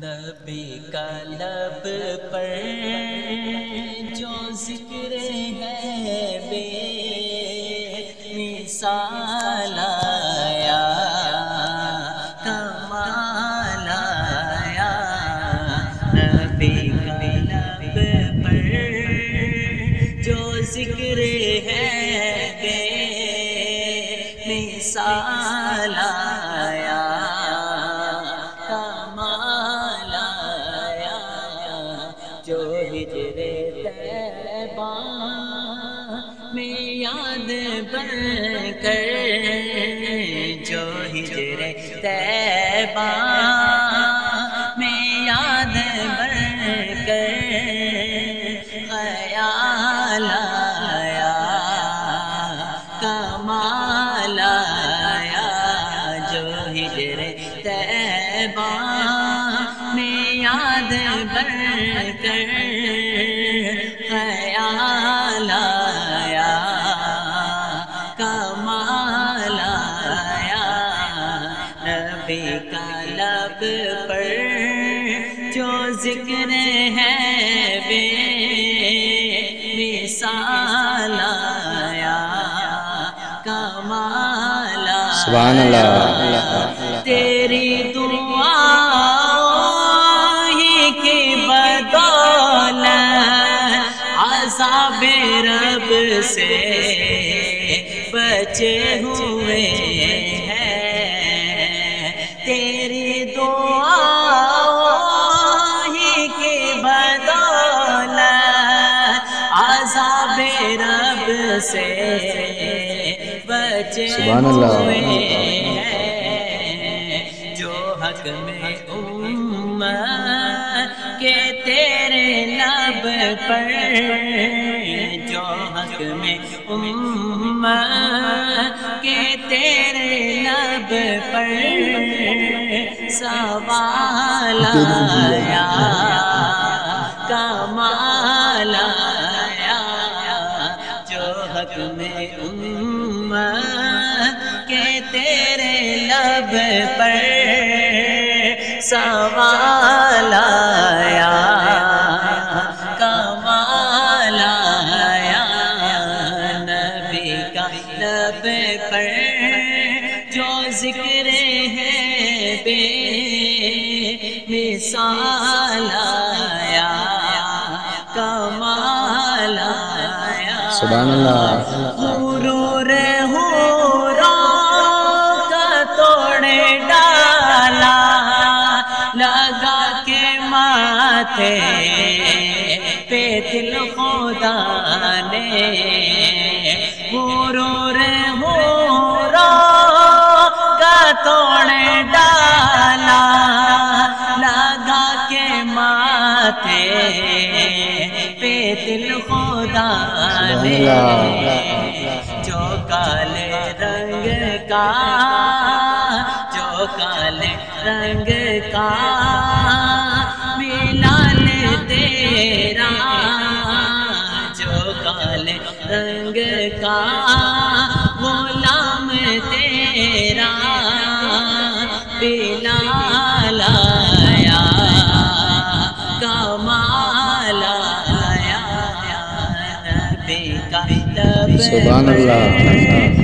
نبی کا لب پر جو ذکر ہے بے مثال آیا، کمال آیا۔ نبی کا لب پر جو ذکر ہے بے مثال آیا، جو ہجر طیبہ میں یاد بن کر، جو ہجر طیبہ میں یاد بن کر خیال آیا، کمال آیا۔ جو ہجر طیبہ میں یاد بن کر خیال آیا، کمال آیا۔ نبی کا لب پر جو ذکر ہے بے مثال آیا، کمال آیا۔ سبحان اللہ۔ تیری دعا عذاب رب سے بچے ہوئے ہیں، تیری دعا ہی کی بدولت عذاب رب سے بچے ہوئے ہیں۔ جو حق میں امت کہ تیرے لب پر، جو حق میں امت کہ تیرے لب پر سوال آیا، کمال آیا۔ جو حق میں امت کہ تیرے لب پر سوال آیا، کمال آیا۔ نبی کا لب پر جو ذکر ہے بے مثال آیا، کمال آیا۔ سبحان اللہ۔ غرور حوروں کا توڑ ڈالا، لگا کے ماتھے پہ دل خدا نے، غرور حوروں کا توڑ ڈالا، لگا کے ماتھے پہ دل خدا نے۔ جو کالے رنگ کا، جو کالے رنگ کا بلال تیرا، جو کالے رنگ کا غلام تیرا بلال آیا، کمال آیا۔ نبی کا لب سبحان اللہ۔